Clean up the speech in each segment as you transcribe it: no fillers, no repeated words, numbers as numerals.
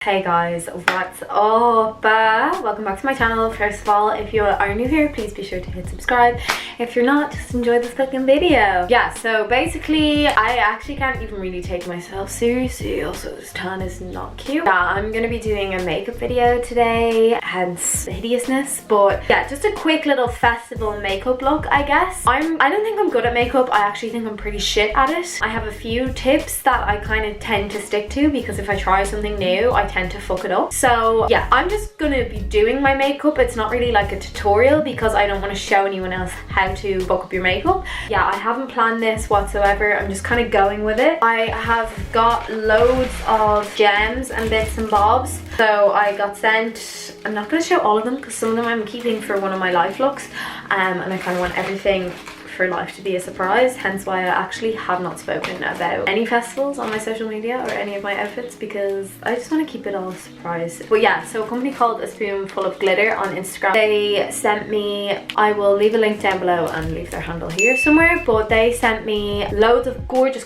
Hey guys, what's up? Welcome back to my channel. First of all, if you are new here, please be sure to hit subscribe. If you're not, just enjoy this fucking video. Yeah, so basically I actually can't even really take myself seriously. Also, this tan is not cute. Yeah, I'm gonna be doing a makeup video today, hence the hideousness. But yeah, just a quick little festival makeup look, I guess. I don't think I'm good at makeup. I actually think I'm pretty shit at it. I have a few tips that I kind of tend to stick to because if I try something new, I tend to fuck it up. So yeah, I'm just gonna be doing my makeup. It's not really like a tutorial because I don't want to show anyone else how to fuck up your makeup. Yeah, I haven't planned this whatsoever. I'm just kind of going with it. I have got loads of gems and bits and bobs. So I got sent, I'm not going to show all of them because some of them I'm keeping for one of my life looks, and I kind of want everything for life to be a surprise, hence why I actually have not spoken about any festivals on my social media or any of my outfits because I just want to keep it all a surprise. But yeah, so a company called A Spoonful of Glitter on Instagram, they sent me, I will leave a link down below and leave their handle here somewhere, but they sent me loads of gorgeous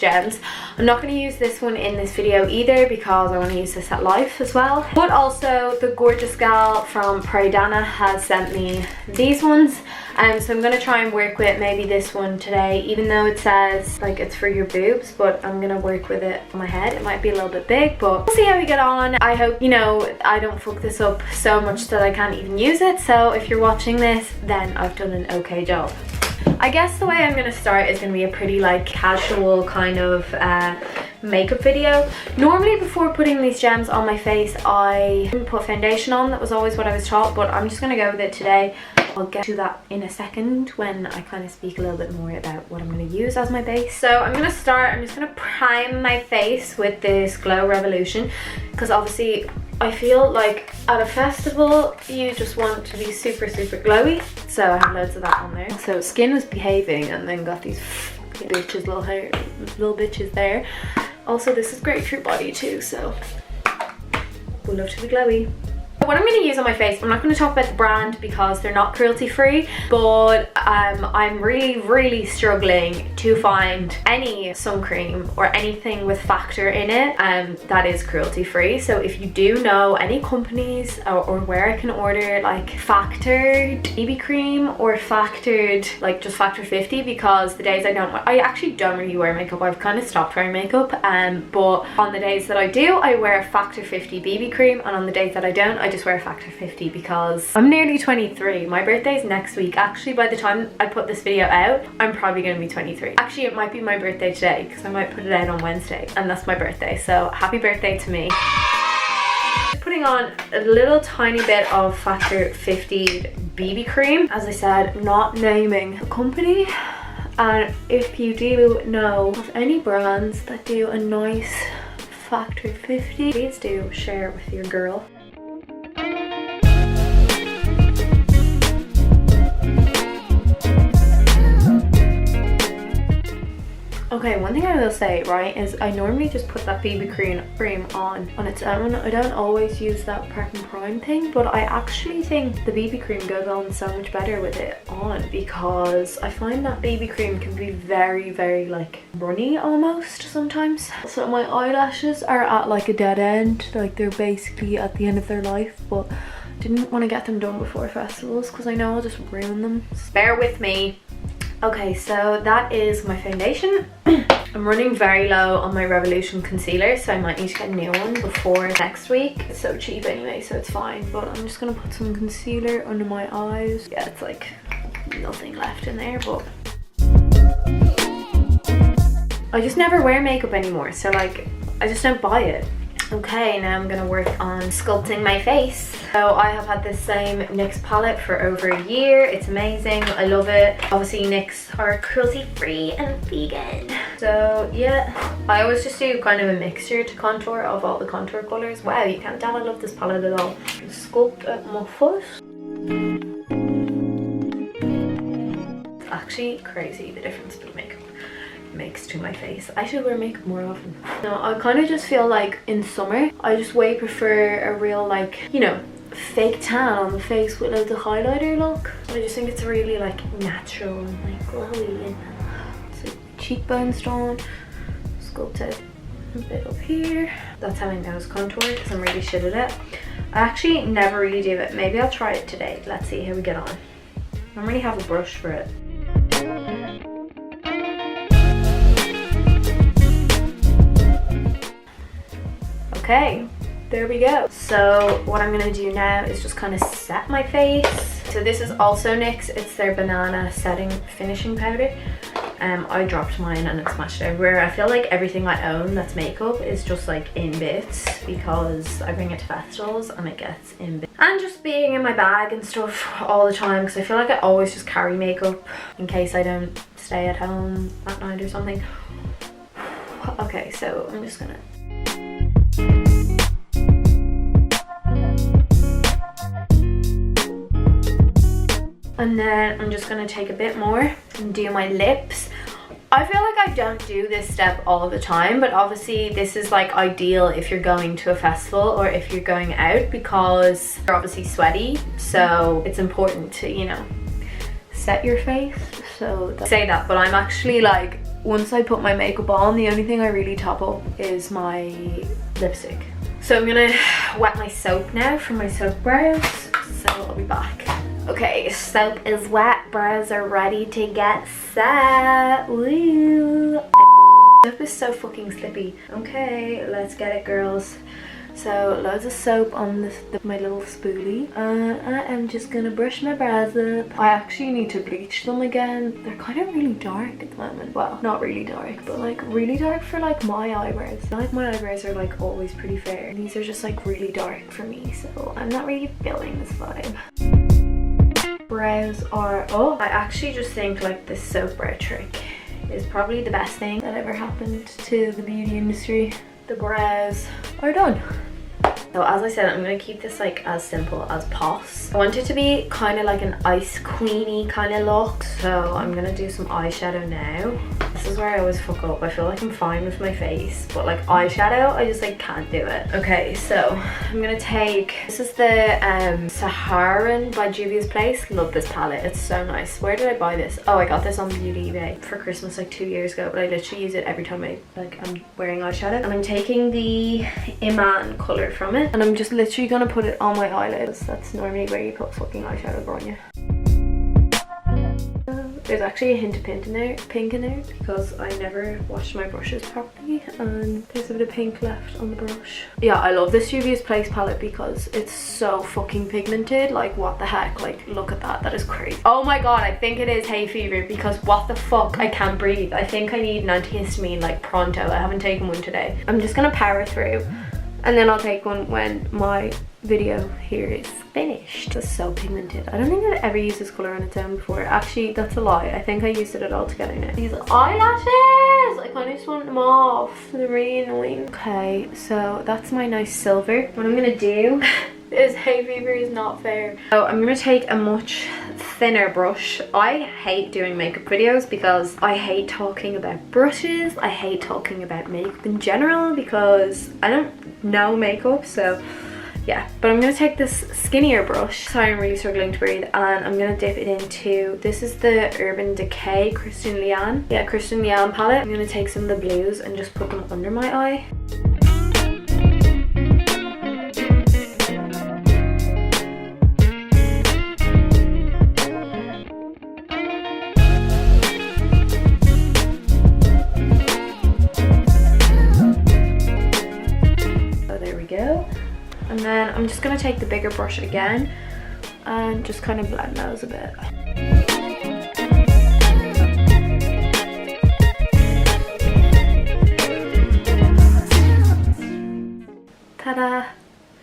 gems. I'm not going to use this one in this video either because I want to use this at life as well, but also the gorgeous gal from Dana has sent me these ones. So I'm going to try and work with maybe this one today, even though it says like it's for your boobs, but I'm going to work with it on my head. It might be a little bit big, but we'll see how we get on. I hope, you know, I don't fuck this up so much that I can't even use it. So if you're watching this, then I've done an okay job. I guess the way I'm going to start is going to be a pretty like casual kind of makeup video. Normally before putting these gems on my face I didn't put foundation on. That was always what I was taught, but I'm just going to go with it today. I'll get to that in a second when I kind of speak a little bit more about what I'm going to use as my base. So I'm going to start, I'm just going to prime my face with this Glow Revolution because obviously I feel like at a festival you just want to be super glowy, so I have loads of that on there. So Skin was behaving and then got these bitches, little bitches there. Also this is great for your body too, so we love to be glowy. What I'm going to use on my face, I'm not going to talk about the brand because they're not cruelty free, but I'm really struggling to find any sun cream or anything with factor in it that is cruelty free. So if you do know any companies or where I can order like factored BB cream or factored, like just factor 50, because the days I actually don't really wear makeup. I've kind of stopped wearing makeup, but on the days that I do, I wear a factor 50 BB cream, and on the days that I don't, I just wear a factor 50 because I'm nearly 23. My birthday's next week. Actually, by the time I put this video out, I'm probably going to be 23. Actually, it might be my birthday today because I might put it out on Wednesday and that's my birthday, so happy birthday to me. Putting on a little tiny bit of factor 50 BB cream. As I said, not naming the company, and if you do know of any brands that do a nice factor 50, please do share it with your girl. Okay, one thing I will say, right, is I normally just put that BB cream on its own. I don't always use that prep and prime thing, but I actually think the BB cream goes on so much better with it on because I find that BB cream can be very like runny almost sometimes. So my eyelashes are at like a dead end, like they're basically at the end of their life, but didn't want to get them done before festivals because I know I'll just ruin them. Bear with me. Okay, so that is my foundation. I'm running very low on my Revolution concealer, so I might need to get a new one before next week. It's so cheap anyway, so it's fine, but I'm just gonna put some concealer under my eyes. Yeah, it's like nothing left in there, but I just never wear makeup anymore, so like I just don't buy it. Okay, now I'm gonna work on sculpting my face. So I have had this same NYX palette for over a year. It's amazing, I love it. Obviously NYX are cruelty free and vegan. So yeah, I always just do kind of a mixture to contour of all the contour colors. Wow, you can't tell I love this palette at all. Sculpt at my foot. It's actually crazy the difference between makeup makes to my face. I should wear makeup more often. No, I kind of just feel like in summer I just way prefer a real like, you know, fake tan on the face with like the highlighter look. I just think it's really like natural and like glowy, and so cheekbones done, sculpted a bit up here. That's how I nose contour, because I'm really shit at it. I actually never really do it. Maybe I'll try it today. Let's see how we get on. I don't really have a brush for it. Okay, there we go. So what I'm gonna do now is just kind of set my face. So this is also NYX. It's their banana setting finishing powder. I dropped mine and it's smashed everywhere. I feel like everything I own that's makeup is just like in bits because I bring it to festivals and it gets in bits. And just being in my bag and stuff all the time, because I feel like I always just carry makeup in case I don't stay at home at night or something. Okay, so I'm just gonna... And then I'm just gonna take a bit more and do my lips. I feel like I don't do this step all the time, but obviously this is like ideal if you're going to a festival or if you're going out, because you're obviously sweaty, so it's important to, you know, set your face. So say that, but I'm actually like, once I put my makeup on, the only thing I really top up is my lipstick. So I'm gonna wet my soap now from my soap brows, so I'll be back. Okay, soap is wet, brows are ready to get set. Woo! Soap is so fucking slippy. Okay, let's get it, girls. So loads of soap on my little spoolie. I am just gonna brush my brows up. I actually need to bleach them again. They're kind of really dark at the moment. Well, not really dark, but like really dark for like my eyebrows. I feel like my eyebrows are like always pretty fair. And these are just like really dark for me, so I'm not really feeling this vibe. Brows are... Oh, I actually just think like this soap brow trick is probably the best thing that ever happened to the beauty industry. The brows are done. So as I said, I'm going to keep this like as simple as pos. I want it to be kind of like an ice queeny kind of look. So I'm going to do some eyeshadow now. This is where I always fuck up. I feel like I'm fine with my face, but like eyeshadow, I just like can't do it. Okay, so I'm going to take, this is the Saharan by Juvia's Place. Love this palette. It's so nice. Where did I buy this? Oh, I got this on Beauty eBay for Christmas like 2 years ago, but I literally use it every time I'm wearing eyeshadow. And I'm taking the Iman color from it. And I'm just literally gonna put it on my eyelids. That's normally where you put fucking eyeshadow on you. There's actually a hint of pink in there because I never washed my brushes properly, and there's a bit of pink left on the brush. Yeah, I love this Juvia's Place palette because it's so fucking pigmented. Like, what the heck? Like, look at that. That is crazy. Oh my god, I think it is hay fever because what the fuck? I can't breathe. I think I need an antihistamine like pronto. I haven't taken one today. I'm just gonna power through. And then I'll take one when my video here is finished. It's so pigmented. I don't think I've ever used this colour on its own before. Actually, that's a lie. I think I used it all together now. These eyelashes! I kind of just want them off. They're really annoying. Okay, so that's my nice silver. What I'm gonna do is hay fever is not fair. So I'm gonna take a much thinner brush. I hate doing makeup videos because I hate talking about brushes. I hate talking about makeup in general because I don't know makeup, so yeah. But I'm gonna take this skinnier brush. Sorry, I'm really struggling to breathe. And I'm gonna dip it into, this is the Urban Decay Christian Liane. Yeah, Christian Liane palette. I'm gonna take some of the blues and just put them under my eye. And then I'm just going to take the bigger brush again and just kind of blend those a bit. Ta-da! I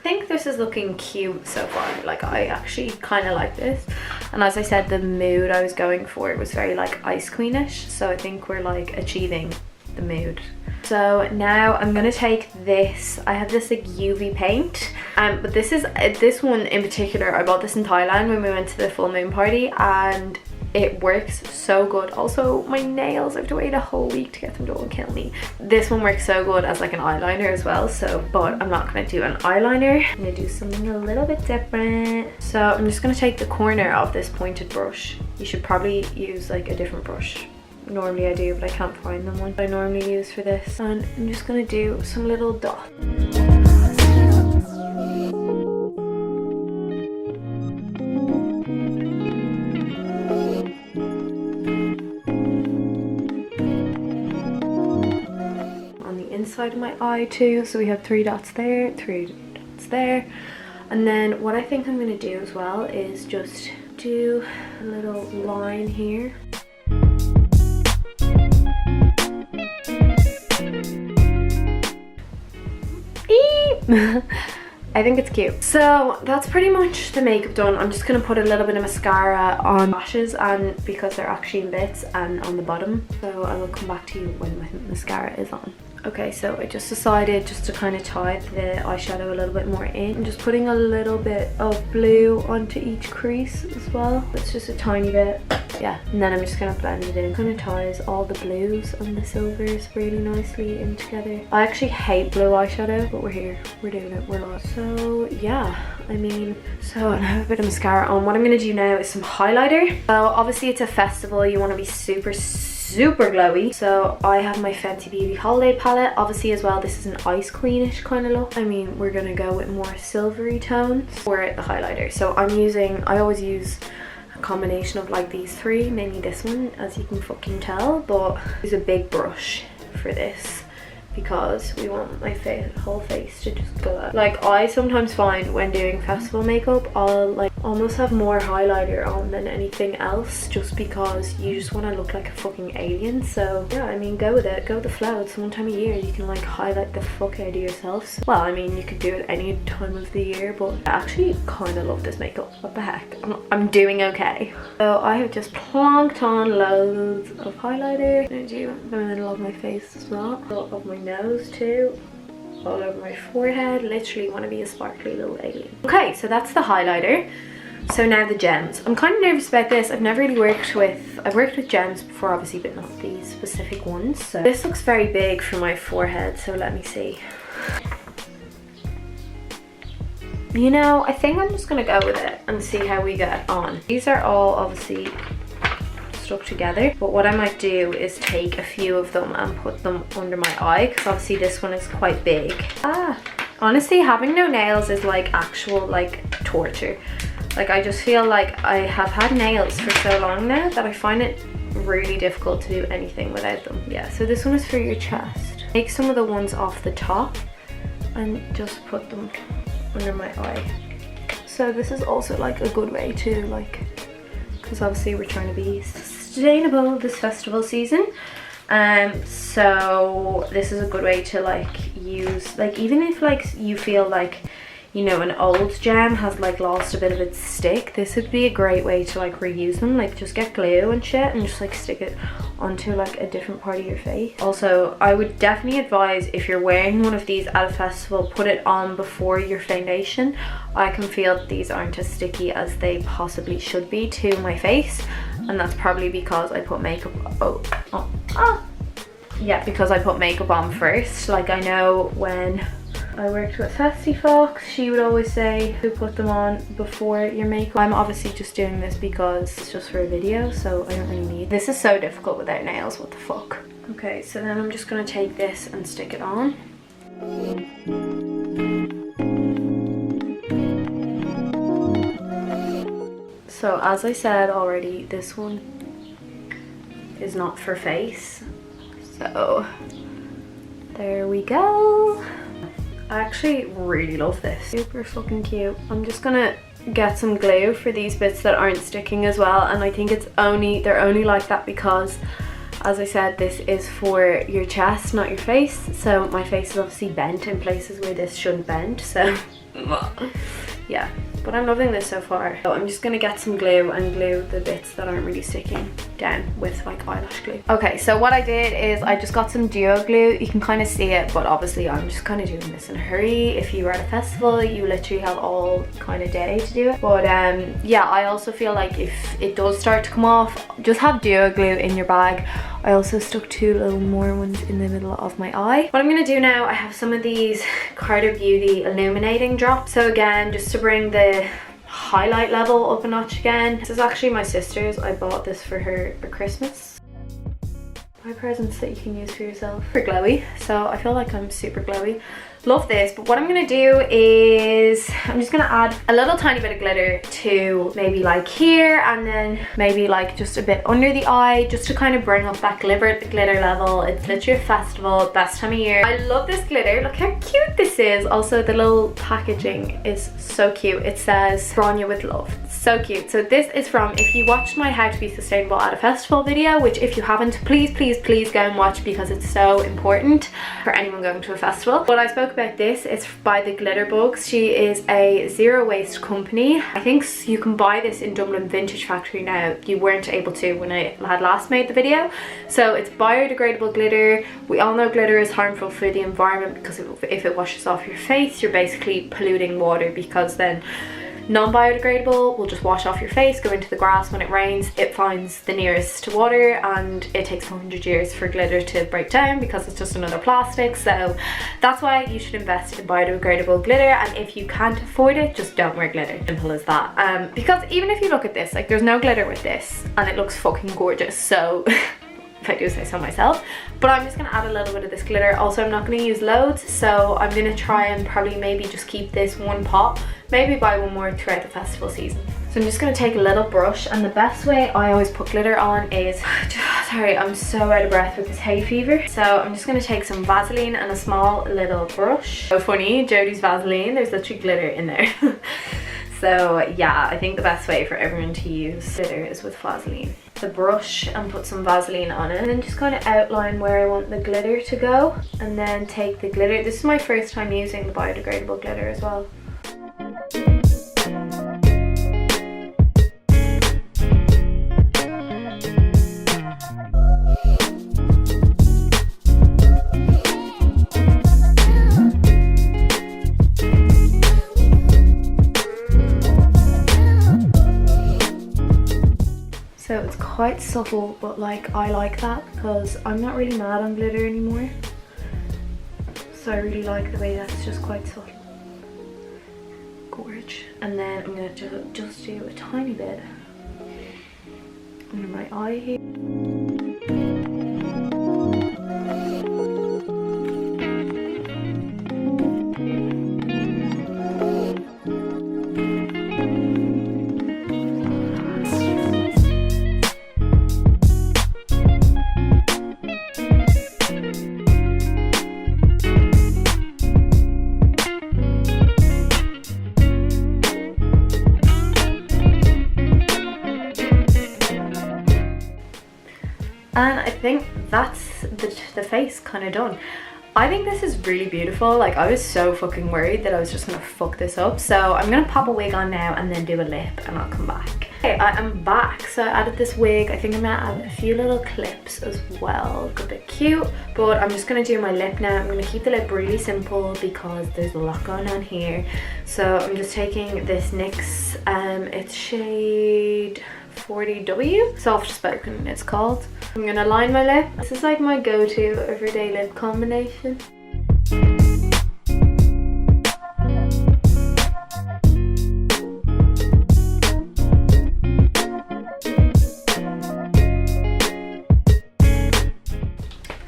think this is looking cute so far. Like, I actually kind of like this. And as I said, the mood I was going for was very like ice queenish. So I think we're like achieving the mood. So now I'm gonna take this. I have this like UV paint, but this one in particular, I bought this in Thailand when we went to the full moon party, and it works so good. Also, my nails, I have to wait a whole week to get them done, kill me. This one works so good as like an eyeliner as well, so, but I'm not gonna do an eyeliner. I'm gonna do something a little bit different. So I'm just gonna take the corner of this pointed brush. You should probably use like a different brush normally I do, but I can't find the one I normally use for this. And I'm just gonna do some little dots. On the inside of my eye too, so we have 3 dots there, 3 dots there. And then what I think I'm gonna do as well is just do a little line here. I think it's cute. So that's pretty much the makeup done. I'm just gonna put a little bit of mascara on lashes, and because they're actually in bits, and on the bottom. So I will come back to you when my mascara is on. Okay, so I just decided just to kind of tie the eyeshadow a little bit more in. I'm just putting a little bit of blue onto each crease as well. It's just a tiny bit. Yeah, and then I'm just gonna blend it in. Kind of ties all the blues and the silvers really nicely in together. I actually hate blue eyeshadow, but we're here, we're doing it, we're live. So yeah, I mean, so I have a bit of mascara on. What I'm gonna do now is some highlighter. So obviously it's a festival, you want to be super glowy. So I have my Fenty Beauty Holiday palette. Obviously as well, this is an ice queenish kind of look. I mean, we're gonna go with more silvery tones for the highlighter. So I always use a combination of like these 3, mainly this one, as you can fucking tell, but use a big brush for this because we want my whole face to just go out. Like, I sometimes find when doing festival makeup, I'll like almost have more highlighter on than anything else, just because you just want to look like a fucking alien. So yeah, I mean, go with it, go with the flow. It's one time a year you can like highlight the fuck out of yourselves. Well, I mean, you could do it any time of the year, but I actually kind of love this makeup. What the heck, I'm doing okay. So I have just plonked on loads of highlighter. I'm gonna do the middle of my face as well, of my nose too, all over my forehead. Literally want to be a sparkly little alien. Okay, so that's the highlighter. So now the gems. I'm kind of nervous about this. I've never really I've worked with gems before obviously, but not these specific ones. So this looks very big for my forehead, so let me see. You know, I think I'm just gonna go with it and see how we get on. These are all obviously stuck together, but what I might do is take a few of them and put them under my eye, because obviously this one is quite big. Honestly, having no nails is like actual like torture. Like, I just feel like I have had nails for so long now that I find it really difficult to do anything without them. Yeah, so this one is for your chest. Take some of the ones off the top and just put them under my eye. So this is also like a good way to like, because obviously we're trying to be sustainable this festival season, so this is a good way to like use, like, even if like you feel like, you know, an old gem has like lost a bit of its stick, this would be a great way to like reuse them. Like, just get glue and shit and just like stick it onto like a different part of your face. Also, I would definitely advise, if you're wearing one of these at a festival, put it on before your foundation. I can feel that these aren't as sticky as they possibly should be to my face, and that's probably because I put makeup yeah, because I put makeup on first. Like, I know when I worked with Festi Fox, she would always say to put them on before your makeup. I'm obviously just doing this because it's just for a video, so I don't really need. This is so difficult without nails, what the fuck. Okay, so then I'm just gonna take this and stick it on. So as I said already, this one is not for face. So there we go. I actually really love this. Super fucking cute. I'm just gonna get some glue for these bits that aren't sticking as well, and I think they're only like that because, as I said, this is for your chest, not your face. So my face is obviously bent in places where this shouldn't bend, so yeah. But I'm loving this so far. So I'm just gonna get some glue and glue the bits that aren't really sticking down with like eyelash glue. Okay, so what I did is I just got some duo glue. You can kind of see it, but obviously I'm just kind of doing this in a hurry. If you were at a festival, you literally have all kind of day to do it. But yeah, I also feel like if it does start to come off, just have duo glue in your bag. I also stuck 2 little more ones in the middle of my eye. What I'm gonna do now, I have some of these Carter Beauty illuminating drops. So again, just to bring the highlight level up a notch again. This is actually my sister's. I bought this for her for Christmas. buy presents that you can use for yourself. Super glowy, so I feel like I'm super glowy. Love this, but what I'm gonna do is I'm just gonna add a little tiny bit of glitter to maybe like here, and then maybe like just a bit under the eye, just to kind of bring up that glitter level. It's literally a festival, best time of year. I love this glitter. Look how cute this is. Also, the little packaging is so cute. It says Branya with love. So cute. So this is from, if you watched my how to be sustainable at a festival video, which if you haven't, please go and watch, because it's so important for anyone going to a festival. What I spoke about this is by the Glitter Bugs. She is a zero waste company. I think you can buy this in Dublin Vintage Factory now. You weren't able to when I had last made the video. So it's biodegradable glitter. We all know glitter is harmful for the environment because if it washes off your face, you're basically polluting water, because then non-biodegradable will just wash off your face, go into the grass when it rains. It finds the nearest to water, and it takes 100 years for glitter to break down because it's just another plastic. So that's why you should invest in biodegradable glitter, and if you can't afford it, just don't wear glitter. Simple as that. Because even if you look at this, like there's no glitter with this and it looks fucking gorgeous. So if I do say so myself. But I'm just gonna add a little bit of this glitter. Also, I'm not gonna use loads, so I'm gonna try and probably maybe just keep this one pot, maybe buy one more throughout the festival season. So I'm just gonna take a little brush, and the best way I always put glitter on is, sorry, I'm so out of breath with this hay fever. So I'm just gonna take some Vaseline and a small little brush. So funny, Jodie's Vaseline, there's literally glitter in there. So yeah, I think the best way for everyone to use glitter is with Vaseline. The brush and put some Vaseline on it, and then just kind of outline where I want the glitter to go, and then take the glitter. This is my first time using the biodegradable glitter as well. So it's quite subtle, but like I like that because I'm not really mad on glitter anymore. So I really like the way that's just quite subtle. Gorge. And then I'm gonna just do a tiny bit under my eye here. And I think that's the face kind of done. I think this is really beautiful. Like, I was so fucking worried that I was just gonna fuck this up. So I'm gonna pop a wig on now and then do a lip, and I'll come back. Okay, I am back. So I added this wig. I think I'm gonna add a few little clips as well. Look a bit cute. But I'm just gonna do my lip now. I'm gonna keep the lip really simple because there's a lot going on here. So I'm just taking this NYX, it's shade 40W, Soft Spoken it's called. I'm gonna line my lip. This is like my go-to everyday lip combination.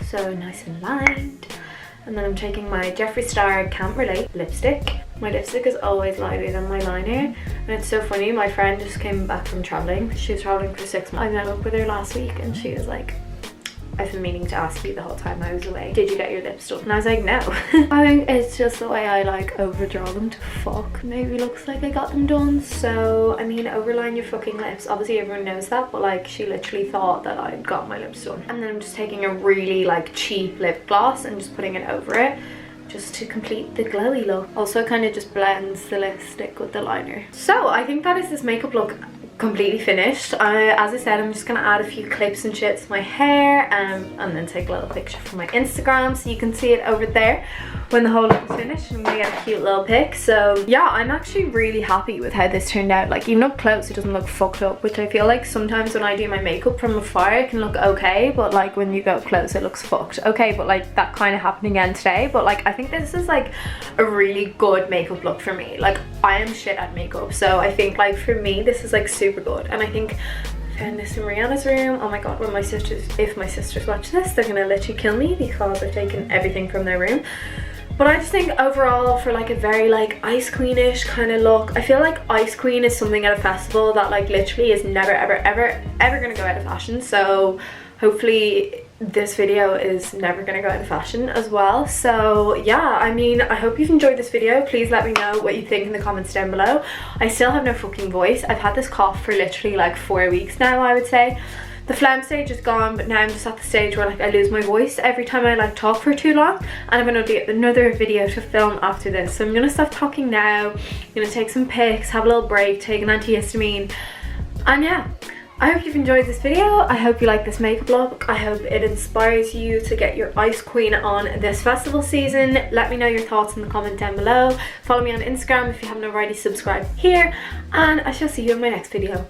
So nice and lined. And then I'm taking my Jeffree Star Can't Relate lipstick. My lipstick is always lighter than my liner. And it's so funny, my friend just came back from traveling. She was traveling for 6 months. I met up with her last week and she was like, I've been meaning to ask you the whole time I was away, did you get your lips done? And I was like, no. I think it's just the way I like overdraw them to fuck. Maybe looks like I got them done. So, I mean, overline your fucking lips. Obviously everyone knows that, but like she literally thought that I'd got my lips done. And then I'm just taking a really like cheap lip gloss and just putting it over it, just to complete the glowy look. Also kind of just blends the lipstick with the liner. So I think that is this makeup look completely finished. As I said, I'm just gonna add a few clips and shit to my hair, and then take a little picture for my Instagram so you can see it over there when the whole look is finished. I'm gonna get a cute little pic. So yeah, I'm actually really happy with how this turned out. Like, even up close it doesn't look fucked up, which I feel like sometimes when I do my makeup from afar it can look okay, but like when you go up close it looks fucked. Okay, but like that kind of happened again today. But like I think this is like a really good makeup look for me. Like, I am shit at makeup, so I think like for me this is like super good. And I think Found this in Rihanna's room. Oh my god, when if my sisters watch this, they're gonna literally kill me because I've taken everything from their room. But I just think overall, for like a very like Ice Queen-ish kind of look, I feel like Ice Queen is something at a festival that like literally is never ever gonna go out of fashion. So hopefully this video is never gonna go out of fashion as well. So yeah, I mean, I hope you've enjoyed this video. Please let me know what you think in the comments down below. I still have no fucking voice. I've had this cough for literally like 4 weeks now, I would say. The phlegm stage is gone, but now I'm just at the stage where like I lose my voice every time I like talk for too long, and I'm gonna do another video to film after this. So I'm gonna stop talking now. I'm gonna take some pics, have a little break, take an antihistamine, and yeah, I hope you've enjoyed this video. I hope you like this makeup look. I hope it inspires you to get your Ice Queen on this festival season. Let me know your thoughts in the comment down below. Follow me on Instagram if you haven't already. Subscribe here, and I shall see you in my next video.